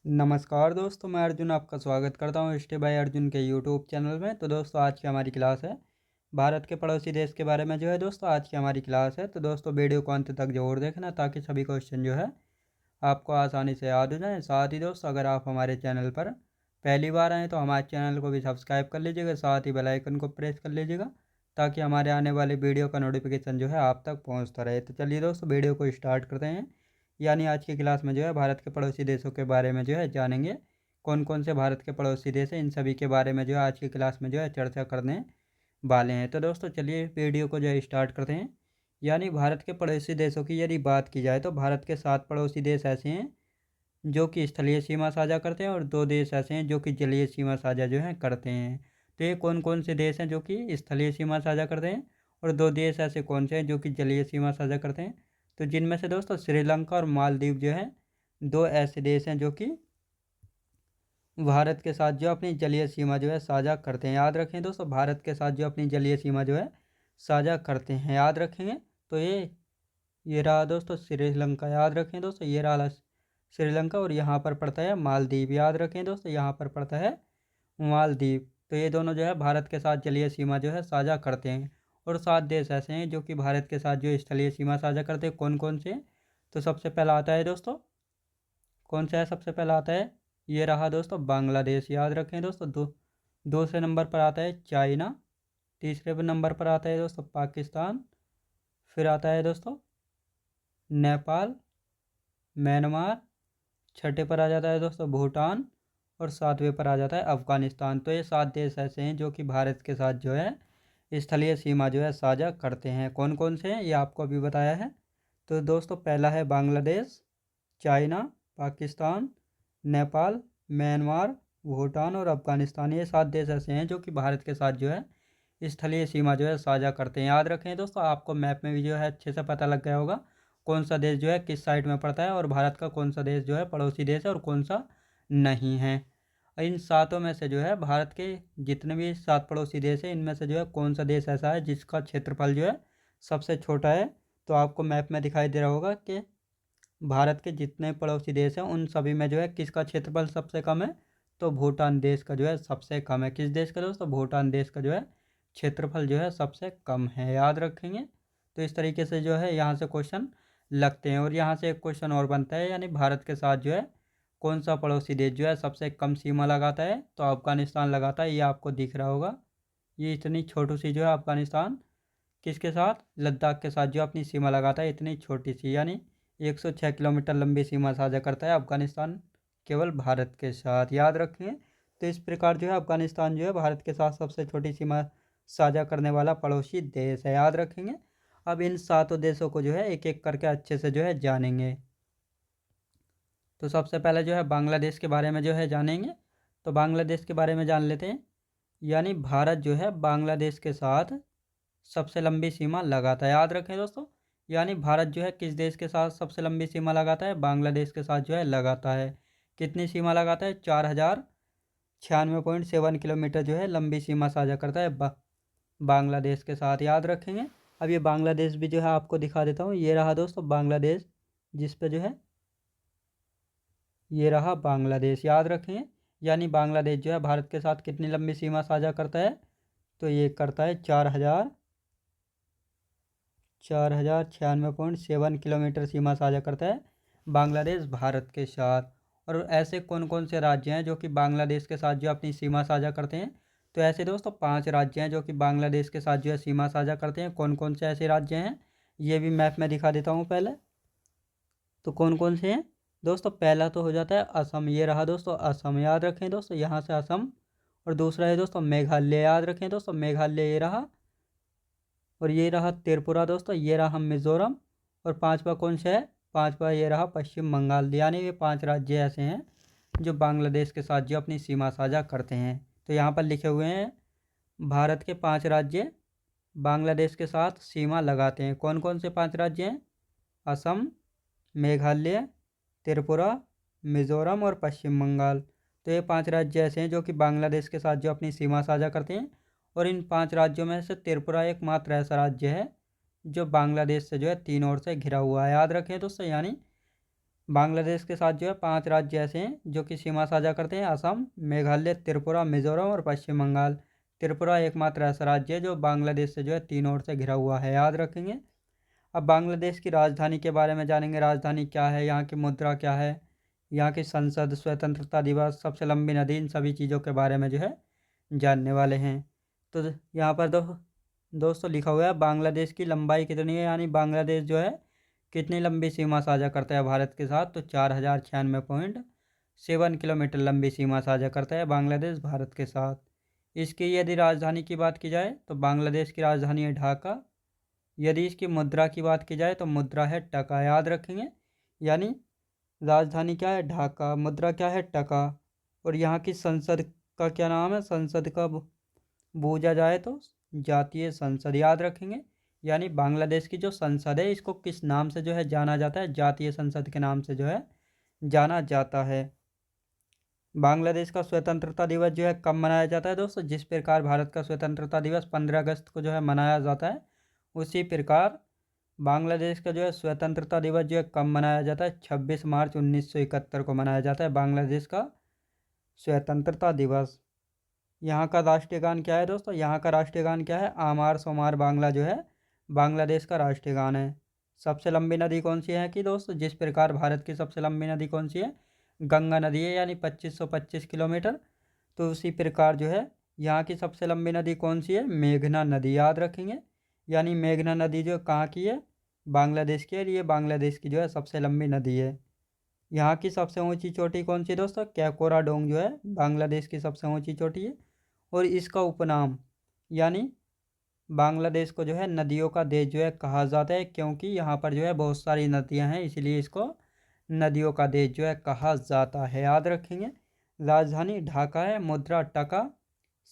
नमस्कार दोस्तों, मैं अर्जुन आपका स्वागत करता हूँ स्टे बाय अर्जुन के यूट्यूब चैनल में। तो दोस्तों आज की हमारी क्लास है भारत के पड़ोसी देश के बारे में दोस्तों आज की हमारी क्लास है। तो दोस्तों वीडियो को अंत तक जरूर देखना ताकि सभी क्वेश्चन आपको आसानी से याद हो जाए। साथ ही दोस्तों अगर आप हमारे चैनल पर पहली बार आएँ तो हमारे चैनल को भी सब्सक्राइब कर लीजिएगा, साथ ही बेल आइकन को प्रेस कर लीजिएगा ताकि हमारे आने वाले वीडियो का नोटिफिकेशन आप तक पहुँचता रहे। तो चलिए दोस्तों वीडियो को स्टार्ट करते हैं। यानी आज की क्लास में भारत के पड़ोसी देशों के बारे में जानेंगे। कौन कौन से भारत के पड़ोसी देश हैं, इन सभी के बारे में आज की क्लास में चर्चा करने वाले हैं। तो दोस्तों चलिए वीडियो को स्टार्ट करते हैं। यानी भारत के पड़ोसी देशों की यदि बात की जाए तो भारत के 7 पड़ोसी देश ऐसे हैं जो कि स्थलीय सीमा साझा करते हैं और 2 देश ऐसे हैं जो कि जलीय सीमा साझा करते हैं। तो ये कौन कौन से देश हैं जो कि स्थलीय सीमा साझा करते हैं और 2 देश ऐसे कौन से हैं जो कि जलीय सीमा साझा करते हैं। तो जिनमें से दोस्तों श्रीलंका और मालदीव 2 ऐसे देश हैं जो कि भारत के साथ अपनी जलीय सीमा साझा करते हैं। याद रखें दोस्तों, भारत के साथ अपनी जलीय सीमा साझा करते हैं, याद रखेंगे। तो ये रहा दोस्तों श्रीलंका, याद रखें दोस्तों, ये रहा श्रीलंका और यहाँ पर पड़ता है मालदीव, याद रखें दोस्तों, यहाँ पर पड़ता है मालदीव। तो ये दोनों भारत के साथ जलीय सीमा साझा करते हैं। और 7 देश ऐसे हैं जो कि भारत के साथ स्थलीय सीमा साझा करते हैं। कौन कौन से? तो सबसे पहला आता है दोस्तों, कौन सा है? सबसे पहला आता है, ये रहा दोस्तों बांग्लादेश, याद रखें दोस्तों। दो से नंबर पर आता है चाइना, तीसरे नंबर पर आता है दोस्तों पाकिस्तान, फिर आता है दोस्तों नेपाल, म्यांमार, छठे पर आ जाता है दोस्तों भूटान और 7वें पर आ जाता है अफ़गानिस्तान। तो ये 7 देश ऐसे हैं जो कि भारत के साथ स्थलीय सीमा साझा करते हैं। कौन कौन से हैं ये आपको अभी बताया है। तो दोस्तों पहला है बांग्लादेश, चाइना, पाकिस्तान, नेपाल, म्यांमार, भूटान और अफ़गानिस्तान। ये 7 देश ऐसे हैं जो कि भारत के साथ स्थलीय सीमा साझा करते हैं। याद रखें दोस्तों, आपको मैप में भी अच्छे से पता लग गया होगा कौन सा देश किस साइड में पड़ता है और भारत का कौन सा देश पड़ोसी देश है और कौन सा नहीं है। इन सातों में से भारत के जितने भी 7 पड़ोसी देश हैं इनमें से कौन सा देश ऐसा है जिसका क्षेत्रफल सबसे छोटा है। तो आपको मैप में दिखाई दे रहा होगा कि भारत के जितने पड़ोसी देश हैं उन सभी में किसका क्षेत्रफल सबसे कम है। तो भूटान देश का सबसे कम है। किस देश का दोस्तों? भूटान देश का क्षेत्रफल सबसे कम है, याद रखेंगे। तो इस तरीके से यहाँ से क्वेश्चन लगते हैं। और यहाँ से एक क्वेश्चन और बनता है, यानी भारत के साथ कौन सा पड़ोसी देश सबसे कम सीमा लगाता है। तो अफगानिस्तान लगाता है, ये आपको दिख रहा होगा। ये इतनी छोटी सी अफगानिस्तान किसके साथ? लद्दाख के साथ अपनी सीमा लगाता है, इतनी छोटी सी, यानी 106 किलोमीटर लंबी सीमा साझा करता है अफगानिस्तान केवल भारत के साथ, याद रखेंगे। तो इस प्रकार अफगानिस्तान भारत के साथ सबसे छोटी सीमा साझा करने वाला पड़ोसी देश है, याद रखेंगे। अब इन 7 देशों को एक एक करके अच्छे से जानेंगे। तो सबसे पहले बांग्लादेश के बारे में जानेंगे। तो बांग्लादेश के बारे में जान लेते हैं। यानी भारत बांग्लादेश के साथ सबसे लंबी सीमा लगाता है, याद रखें दोस्तों। यानी भारत किस देश के साथ सबसे लंबी सीमा लगाता है? बांग्लादेश के साथ लगाता है। कितनी सीमा लगाता है? 4096.7 किलोमीटर लंबी सीमा साझा करता है बांग्लादेश के साथ, याद रखेंगे। अब ये बांग्लादेश भी आपको दिखा देता हूँ। ये रहा दोस्तों बांग्लादेश, जिस पे ये रहा बांग्लादेश, याद रखेंगे। यानी बांग्लादेश भारत के साथ कितनी लंबी सीमा साझा करता है? तो ये करता है 4096.7 किलोमीटर सीमा साझा करता है बांग्लादेश भारत के साथ। और ऐसे कौन कौन से राज्य हैं जो कि बांग्लादेश के साथ अपनी सीमा साझा करते हैं? तो ऐसे दोस्तों 5 राज्य हैं जो कि बांग्लादेश के साथ सीमा साझा करते हैं। कौन कौन से ऐसे राज्य हैं ये भी मैप में दिखा देता हूँ पहले। तो कौन कौन से हैं दोस्तों? पहला तो हो जाता है असम, ये रहा दोस्तों असम, याद रखें दोस्तों, यहाँ से असम। और दूसरा है दोस्तों मेघालय, याद रखें दोस्तों, मेघालय ये रहा। और ये रहा त्रिपुरा दोस्तों, ये रहा मिज़ोरम। और 5वां कौन सा है? 5वां ये रहा पश्चिम बंगाल। यानी ये 5 राज्य ऐसे हैं जो बांग्लादेश के साथ अपनी सीमा साझा करते हैं। तो यहाँ पर लिखे हुए हैं भारत के 5 राज्य बांग्लादेश के साथ सीमा लगाते हैं। कौन कौन से 5 राज्य हैं? असम, मेघालय, त्रिपुरा, मिज़ोरम और पश्चिम बंगाल। तो ये 5 राज्य ऐसे हैं जो कि बांग्लादेश के साथ अपनी सीमा साझा करते हैं। और इन 5 राज्यों में से त्रिपुरा एकमात्र ऐसा राज्य है जो बांग्लादेश से 3 ओर से घिरा हुआ है, याद रखें दोस्तों। यानी बांग्लादेश के साथ जो है 5 राज्य ऐसे हैं जो कि सीमा साझा करते हैं: असम, मेघालय, त्रिपुरा, मिजोरम और पश्चिम बंगाल। त्रिपुरा एकमात्र ऐसा राज्य है जो बांग्लादेश से जो है 3 ओर से घिरा हुआ है, याद रखेंगे। अब बांग्लादेश की राजधानी के बारे में जानेंगे। राजधानी क्या है, यहाँ की मुद्रा क्या है, यहाँ की संसद, स्वतंत्रता दिवस, सबसे लंबी नदी, इन सभी चीज़ों के बारे में जो है जानने वाले हैं। तो यहाँ पर दोस्तों लिखा हुआ है बांग्लादेश की लंबाई कितनी है, यानी बांग्लादेश जो है कितनी लंबी सीमा साझा करता है भारत के साथ। तो 4096.7 किलोमीटर लंबी सीमा साझा करता है बांग्लादेश भारत के साथ। इसकी यदि राजधानी की बात की जाए तो बांग्लादेश की राजधानी है ढाका। यदि इसकी मुद्रा की बात की जाए तो मुद्रा है टका, याद रखेंगे। यानी राजधानी क्या है, ढाका, मुद्रा क्या है, टका। और यहाँ की संसद का क्या नाम है, संसद का बूझा जाए तो जातीय संसद, याद रखेंगे। यानी बांग्लादेश की जो संसद है इसको किस नाम से जो है जाना जाता है, जातीय संसद के नाम से जो है जाना जाता है। बांग्लादेश का स्वतंत्रता दिवस जो है कब मनाया जाता है दोस्तों? जिस प्रकार भारत का स्वतंत्रता दिवस 15 अगस्त को जो है मनाया जाता है, उसी प्रकार बांग्लादेश का जो है स्वतंत्रता दिवस जो है कब मनाया जाता है? 26 मार्च 1971 को मनाया जाता है बांग्लादेश का स्वतंत्रता दिवस। यहाँ का राष्ट्रीय गान क्या है दोस्तों? यहाँ का राष्ट्रीय गान क्या है? आमार सोमार बांग्ला जो है बांग्लादेश का राष्ट्रीय गान है। सबसे लंबी नदी कौन सी है कि दोस्तों? जिस प्रकार भारत की सबसे लंबी नदी कौन सी है? गंगा नदी है, यानी 2525 किलोमीटर। तो उसी प्रकार जो है यहाँ की सबसे लंबी नदी कौन सी है? मेघना नदी, याद रखेंगे। यानी मेघना नदी जो कहाँ की है? बांग्लादेश की है। ये बांग्लादेश की जो है सबसे लंबी नदी है। यहाँ की सबसे ऊंची चोटी कौन सी है दोस्तों? कैकोराडोंग जो है बांग्लादेश की सबसे ऊंची चोटी है। और इसका उपनाम, यानी बांग्लादेश को जो है नदियों का देश जो है कहा जाता है, क्योंकि यहाँ पर जो है बहुत सारी नदियाँ हैं, इसलिए इसको नदियों का देश जो है कहा जाता है, याद रखेंगे। राजधानी ढाका है, मुद्रा टका,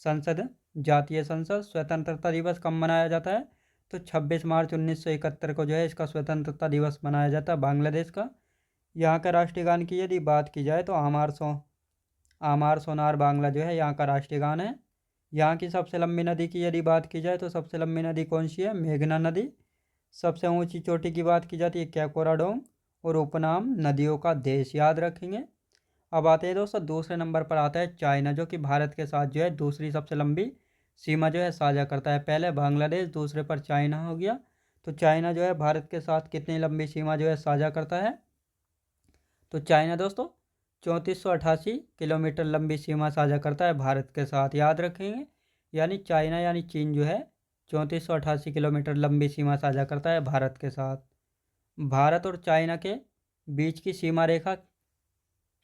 संसद जातीय संसद। स्वतंत्रता दिवस कब मनाया जाता है? तो 26 मार्च 1971 को जो है इसका स्वतंत्रता दिवस मनाया जाता है बांग्लादेश का। यहाँ का राष्ट्रीय गान की यदि बात की जाए तो आमार सोनार बांग्ला जो है यहाँ का राष्ट्रीय गान है। यहाँ की सबसे लंबी नदी की यदि बात की जाए तो सबसे लंबी नदी कौन सी है? मेघना नदी। सबसे ऊंची चोटी की बात की जाती है कैकोराडोंग। और उपनाम नदियों का देश, याद रखेंगे। अब आते हैं दोस्तों, दूसरे नंबर पर आता है चाइना, जो कि भारत के साथ जो है दूसरी सबसे लंबी सीमा जो है साझा करता है। पहले बांग्लादेश, दूसरे पर चाइना हो गया। तो चाइना जो है भारत के साथ कितनी लंबी सीमा जो है साझा करता है? तो चाइना दोस्तों 3488 किलोमीटर लंबी सीमा साझा करता है भारत के साथ, याद रखेंगे। यानी चाइना यानी चीन जो है 3488 किलोमीटर लंबी सीमा साझा करता है भारत के साथ। भारत और चाइना के बीच की सीमा रेखा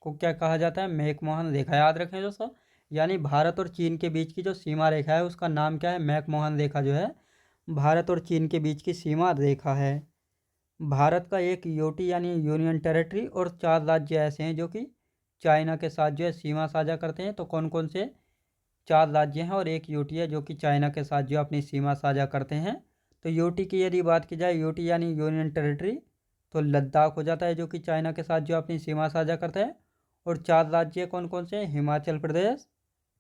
को क्या कहा जाता है? मैकमोहन रेखा, याद रखें दोस्तों। यानी भारत और चीन के बीच की जो सीमा रेखा है उसका नाम क्या है? मैकमोहन रेखा जो है भारत और चीन के बीच की सीमा रेखा है। भारत का एक यूटी यानी यूनियन टेरिटरी और 4 राज्य ऐसे हैं जो कि चाइना के साथ जो है सीमा साझा करते हैं। तो कौन कौन से 4 राज्य हैं और एक यूटी है जो कि चाइना के साथ जो अपनी सीमा साझा करते हैं? तो यूटी की यदि बात की जाए, यूटी यानी यूनियन टेरिटरी, तो लद्दाख हो जाता है जो कि चाइना के साथ जो अपनी सीमा साझा करता है। और 4 राज्य कौन कौन से हैं? हिमाचल प्रदेश,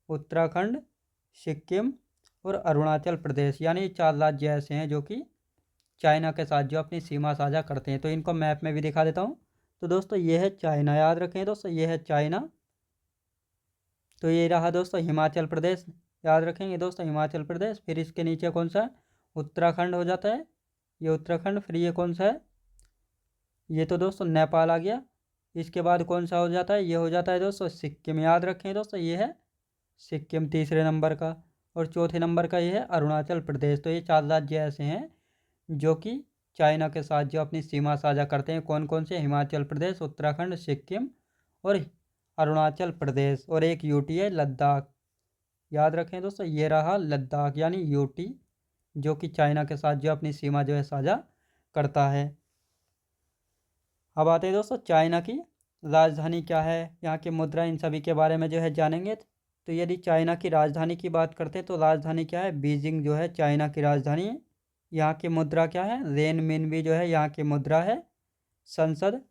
उत्तराखंड, सिक्किम और अरुणाचल प्रदेश। यानी 4 राज्य ऐसे हैं जो कि चाइना के साथ जो अपनी सीमा साझा करते हैं। तो इनको मैप में भी दिखा देता हूँ। तो दोस्तों ये है चाइना, याद रखें दोस्तों, ये है चाइना। तो ये रहा दोस्तों हिमाचल प्रदेश, याद रखेंगे दोस्तों, हिमाचल प्रदेश। फिर इसके नीचे कौन सा है? उत्तराखंड हो जाता है, ये उत्तराखंड। फिर ये कौन सा है? ये तो दोस्तों नेपाल आ गया। इसके बाद कौन सा हो जाता है? ये हो जाता है दोस्तों सिक्किम, याद रखें दोस्तों, ये है सिक्किम तीसरे नंबर का। और चौथे नंबर का ये है अरुणाचल प्रदेश। तो ये 4 राज्य ऐसे हैं जो कि चाइना के साथ जो अपनी सीमा साझा करते हैं। कौन कौन से? हिमाचल प्रदेश, उत्तराखंड, सिक्किम और अरुणाचल प्रदेश। और एक यूटी है लद्दाख, याद रखें दोस्तों, ये रहा लद्दाख यानी यूटी, जो कि चाइना के साथ जो अपनी सीमा जो है साझा करता है। अब आते हैं दोस्तों चाइना की राजधानी क्या है, यहाँ की मुद्रा, इन सभी के बारे में जो है जानेंगे। तो यदि चाइना की राजधानी की बात करते हैं तो राजधानी क्या है? बीजिंग जो है चाइना की राजधानी है। यहाँ की मुद्रा क्या है? रेनमिनबी जो है यहाँ की मुद्रा है। संसद,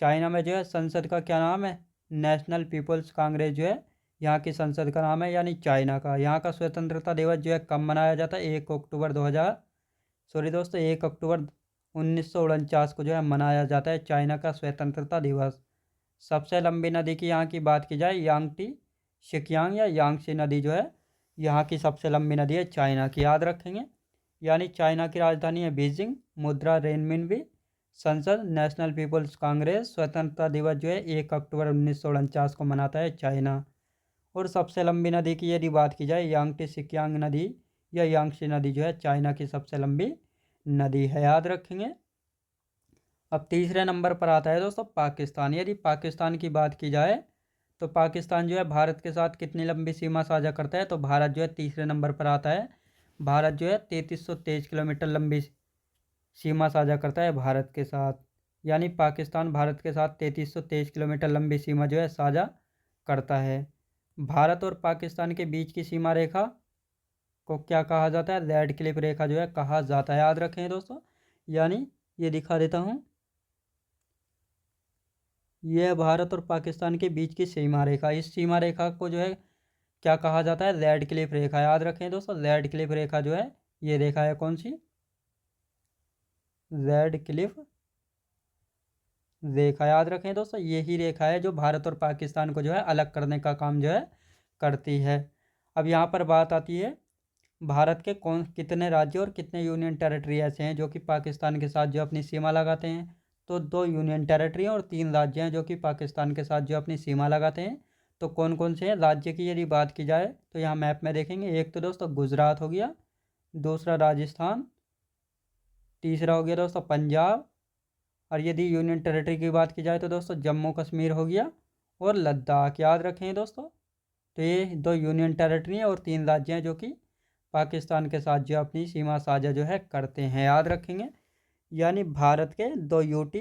चाइना में जो है संसद का क्या नाम है? नेशनल पीपल्स कांग्रेस जो है यहाँ की संसद का नाम है, यानी चाइना का। यहाँ का स्वतंत्रता दिवस जो है कब मनाया जाता है? 1 अक्टूबर 2000 सॉरी दोस्तों 1 अक्टूबर 1949 को जो है मनाया जाता है चाइना का स्वतंत्रता दिवस। सबसे लंबी नदी की यहाँ की बात की जाए यांगटी शिकियांग या यांगसी नदी जो है यहाँ की सबसे लंबी नदी है चाइना की, याद रखेंगे। यानी चाइना की राजधानी है बीजिंग। मुद्रा रेनमिनबी। संसद नेशनल पीपल्स कांग्रेस। स्वतंत्रता दिवस जो है 1 अक्टूबर 1949 को मनाता है चाइना। और सबसे लंबी नदी की यदि बात की जाए यांगटी सिकियांग नदी या यांगसी नदी जो है चाइना की सबसे लंबी नदी है, याद रखेंगे। अब तीसरे नंबर पर आता है दोस्तों पाकिस्तान। यदि पाकिस्तान की बात की जाए तो पाकिस्तान जो है भारत के साथ कितनी लंबी सीमा साझा करता है, तो भारत जो है तीसरे नंबर पर आता है। भारत जो है 3323 किलोमीटर लंबी सीमा साझा करता है भारत के साथ। यानी पाकिस्तान भारत के साथ 3323 किलोमीटर लंबी सीमा जो है साझा करता है। भारत और पाकिस्तान के बीच की सीमा रेखा को क्या कहा जाता है, रेड क्लिफ रेखा जो है कहा जाता है, याद रखें दोस्तों। यानी ये दिखा देता हूँ, यह भारत और पाकिस्तान के बीच की सीमा रेखा, इस सीमा रेखा को जो है क्या कहा जाता है, रेड क्लिफ रेखा, याद रखें दोस्तों। रेड क्लिफ रेखा जो है ये रेखा है कौन सी, रेड क्लिफ रेखा, याद रखें दोस्तों। यही रेखा है जो भारत और पाकिस्तान को जो है अलग करने का काम जो है करती है। अब यहाँ पर बात आती है भारत के कितने राज्य और कितने यूनियन टेरिटरी ऐसे हैं जो कि पाकिस्तान के साथ जो अपनी सीमा लगाते हैं। तो 2 यूनियन टेरिटरी और 3 राज्य हैं जो कि पाकिस्तान के साथ जो अपनी सीमा लगाते हैं। तो कौन कौन से हैं राज्य की यदि बात की जाए तो यहाँ मैप में देखेंगे। एक तो दोस्तों गुजरात हो गया, दूसरा राजस्थान, तीसरा हो गया दोस्तों पंजाब, और यदि यूनियन टेरिटरी की बात की जाए तो दोस्तों जम्मू कश्मीर हो गया और लद्दाख, याद रखें दोस्तों। तो ये 2 यूनियन टेरिटरी हैं और 3 राज्य हैं जो कि पाकिस्तान के साथ जो अपनी सीमा साझा जो है करते हैं, याद रखेंगे। यानी भारत के 2 यूटी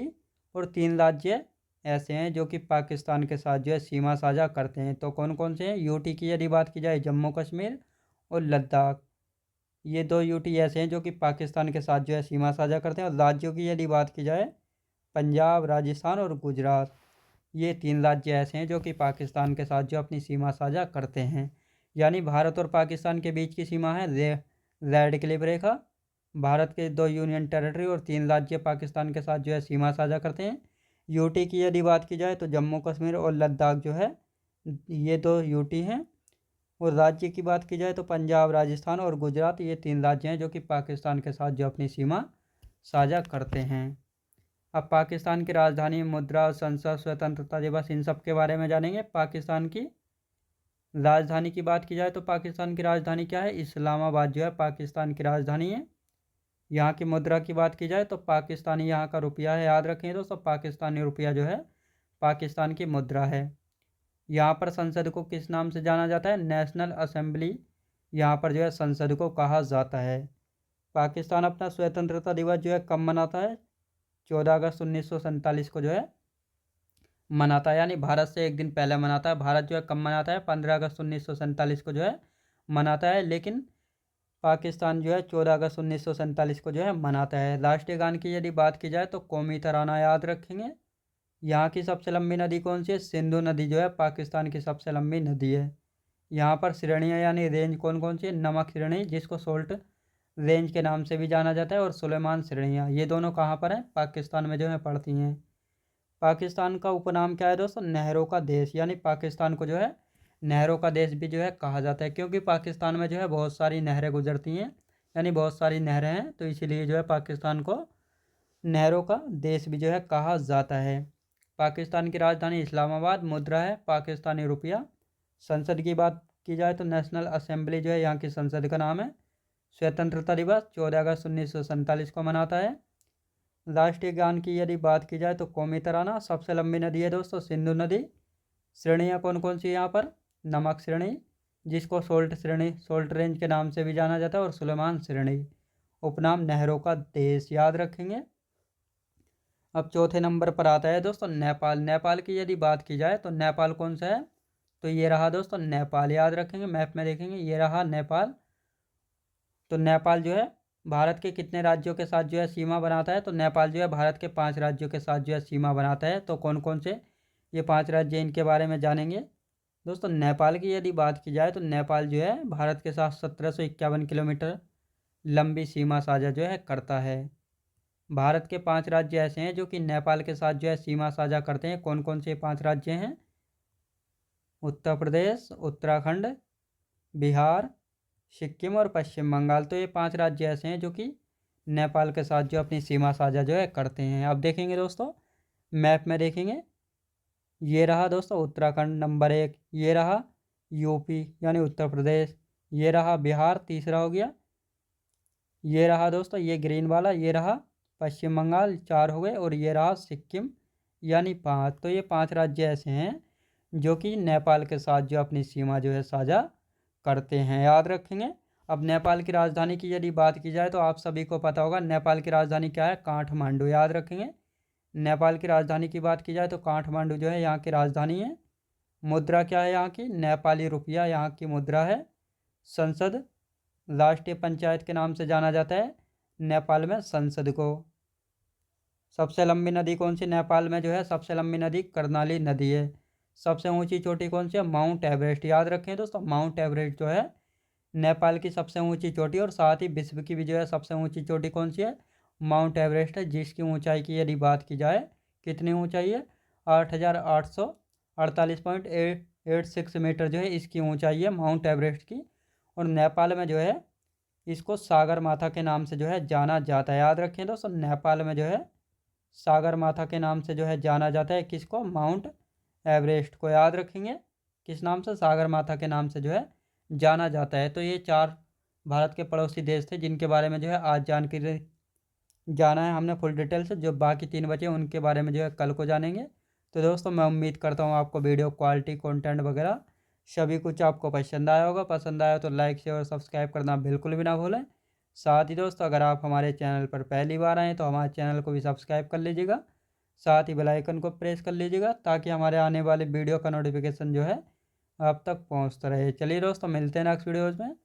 और 3 राज्य ऐसे हैं जो कि पाकिस्तान के साथ जो है सीमा साझा करते हैं। तो कौन कौन से हैं, यूटी की यदि बात की जाए जम्मू कश्मीर और लद्दाख, ये 2 यूटी ऐसे हैं जो कि पाकिस्तान के साथ जो है सीमा साझा करते हैं। और राज्यों की यदि बात की जाए पंजाब, राजस्थान और गुजरात, ये 3 राज्य ऐसे हैं जो कि पाकिस्तान के साथ जो अपनी सीमा साझा करते हैं। यानी भारत और पाकिस्तान के बीच की सीमा है रेड क्लिफ रेखा। भारत के 2 यूनियन टेरिटरी और 3 राज्य पाकिस्तान के साथ जो है सीमा साझा करते हैं। यूटी की यदि बात की जाए तो जम्मू कश्मीर और लद्दाख जो है ये 2 यूटी हैं। और राज्य की बात की जाए तो पंजाब, राजस्थान और गुजरात, ये 3 राज्य हैं जो कि पाकिस्तान के साथ जो अपनी सीमा साझा करते हैं। अब पाकिस्तान की राजधानी, मुद्रा, संसद, स्वतंत्रता दिवस, इन सब के बारे में जानेंगे। पाकिस्तान की राजधानी की बात की जाए तो पाकिस्तान की राजधानी क्या है, इस्लामाबाद जो है पाकिस्तान की राजधानी है। यहाँ की मुद्रा की बात की जाए तो पाकिस्तानी यहाँ का रुपया है, याद रखें दोस्तों। पाकिस्तानी रुपया जो है पाकिस्तान की मुद्रा है। यहाँ पर संसद को किस नाम से जाना जाता है, नेशनल असेंबली यहाँ पर जो है संसद को कहा जाता है। पाकिस्तान अपना स्वतंत्रता दिवस जो है कब मनाता है, 14 अगस्त 1947 को जो है मनाता है। यानी भारत से एक दिन पहले मनाता है। भारत जो है कब मनाता है, 15 अगस्त 1947 को जो है मनाता है। लेकिन पाकिस्तान जो है 14 अगस्त 1947 को जो है मनाता है। राष्ट्रीय गान की यदि बात की जाए तो कौमी तराना, याद रखेंगे। यहाँ की सबसे लंबी नदी कौन सी है, सिंधु नदी जो है पाकिस्तान की सबसे लंबी नदी है। यहाँ पर श्रेणियाँ यानी रेंज कौन कौन सी है, नमक श्रेणी जिसको सोल्ट रेंज के नाम से भी जाना जाता है, और सुलेमान श्रेणियाँ, ये दोनों कहाँ पर हैं, पाकिस्तान में जो है पड़ती हैं। पाकिस्तान का उपनाम क्या है दोस्तों, नहरों का देश। यानी पाकिस्तान को जो है नहरों का देश भी जो है कहा जाता है, क्योंकि पाकिस्तान में जो है बहुत सारी नहरें गुजरती हैं, यानी बहुत सारी नहरें हैं, तो इसीलिए जो है पाकिस्तान को नहरों का देश भी जो है कहा जाता है। पाकिस्तान की राजधानी इस्लामाबाद, मुद्रा है पाकिस्तानी रुपया। संसद की बात की जाए तो नेशनल असेंबली जो है यहाँ की संसद का नाम है। स्वतंत्रता दिवस 14 अगस्त 1947 को मनाता है। राष्ट्रीय गान की यदि बात की जाए तो कौमी तराना। सबसे लंबी नदी है दोस्तों सिंधु नदी। श्रेणियाँ कौन कौन सी है यहाँ पर, नमक श्रेणी जिसको सोल्ट श्रेणी, सोल्ट रेंज के नाम से भी जाना जाता है, और सुलेमान श्रेणी। उपनाम नहरों का देश, याद रखेंगे। अब चौथे नंबर पर आता है दोस्तों नेपाल। नेपाल की यदि बात की जाए तो नेपाल कौन सा है, तो ये रहा दोस्तों नेपाल, याद रखेंगे। मैप में देखेंगे ये रहा नेपाल। तो नेपाल जो है भारत के कितने राज्यों के साथ जो है सीमा बनाता है, तो नेपाल जो है भारत के 5 राज्यों के साथ जो है सीमा बनाता है। तो कौन कौन से ये 5 राज्य, इनके बारे में जानेंगे दोस्तों। नेपाल की यदि बात की जाए तो नेपाल जो है भारत के साथ 1751 किलोमीटर लंबी सीमा साझा जो है करता है। भारत के 5 राज्य ऐसे हैं जो कि नेपाल के साथ जो है सीमा साझा करते हैं। कौन कौन से 5 राज्य हैं? उत्तर प्रदेश, उत्तराखंड, बिहार, सिक्किम और पश्चिम बंगाल। तो ये 5 राज्य ऐसे हैं जो कि नेपाल के साथ जो अपनी सीमा साझा जो है करते हैं। अब देखेंगे दोस्तों, मैप में देखेंगे, ये रहा दोस्तों उत्तराखंड नंबर 1, ये रहा यूपी यानी उत्तर प्रदेश, ये रहा बिहार तीसरा हो गया, ये रहा दोस्तों ये ग्रीन वाला, ये रहा पश्चिम बंगाल 4 हो गए, और ये रहा सिक्किम यानी 5। तो ये 5 राज्य ऐसे हैं जो कि नेपाल के साथ जो अपनी सीमा जो है साझा करते हैं, याद रखेंगे। अब नेपाल की राजधानी की यदि बात की जाए तो आप सभी को पता होगा नेपाल की राजधानी क्या है? काठमांडू, याद रखेंगे। नेपाल की राजधानी की बात की जाए तो काठमांडू जो है यहाँ की राजधानी है। मुद्रा क्या है यहाँ की? नेपाली रुपया यहाँ की मुद्रा है। संसद, राष्ट्रीय पंचायत के नाम से जाना जाता है नेपाल में संसद को। सबसे लंबी नदी कौन सी नेपाल में जो है? सबसे लंबी नदी कर्णाली नदी है। सबसे ऊंची चोटी कौन सी है? माउंट एवरेस्ट, याद रखें दोस्तों। माउंट एवरेस्ट जो है नेपाल की सबसे ऊंची चोटी, और साथ ही विश्व की भी जो है सबसे ऊंची चोटी कौन सी है? माउंट एवरेस्ट है, जिसकी ऊंचाई की यदि बात की जाए, कितनी ऊंचाई है? 8,848.86 मीटर जो है इसकी ऊंचाई है माउंट एवरेस्ट की। और नेपाल में जो है इसको सागर माथा के नाम से जो है जाना जाता है, याद रखें दोस्तों। नेपाल में जो है सागर माथा के नाम से जो है जाना जाता है, किसको? माउंट एवरेस्ट को, याद रखेंगे। किस नाम से? सागर माथा के नाम से जो है जाना जाता है। तो ये 4 भारत के पड़ोसी देश थे जिनके बारे में जो है आज जानकारी जाना है हमने फुल डिटेल से। जो बाकी 3 बचे उनके बारे में जो है कल को जानेंगे। तो दोस्तों मैं उम्मीद करता हूँ आपको वीडियो क्वालिटी कंटेंट वगैरह सभी कुछ आपको पसंद आया होगा। पसंद आया तो लाइक शेयर और सब्सक्राइब करना बिल्कुल भी ना भूलें। साथ ही दोस्तों अगर आप हमारे चैनल पर पहली बार आएँ तो हमारे चैनल को भी सब्सक्राइब कर लीजिएगा। साथ ही बेल आइकन को प्रेस कर लीजिएगा ताकि हमारे आने वाले वीडियो का नोटिफिकेशन जो है आप तक पहुंचता रहे। चलिए दोस्तों मिलते हैं नेक्स्ट वीडियोज़ में।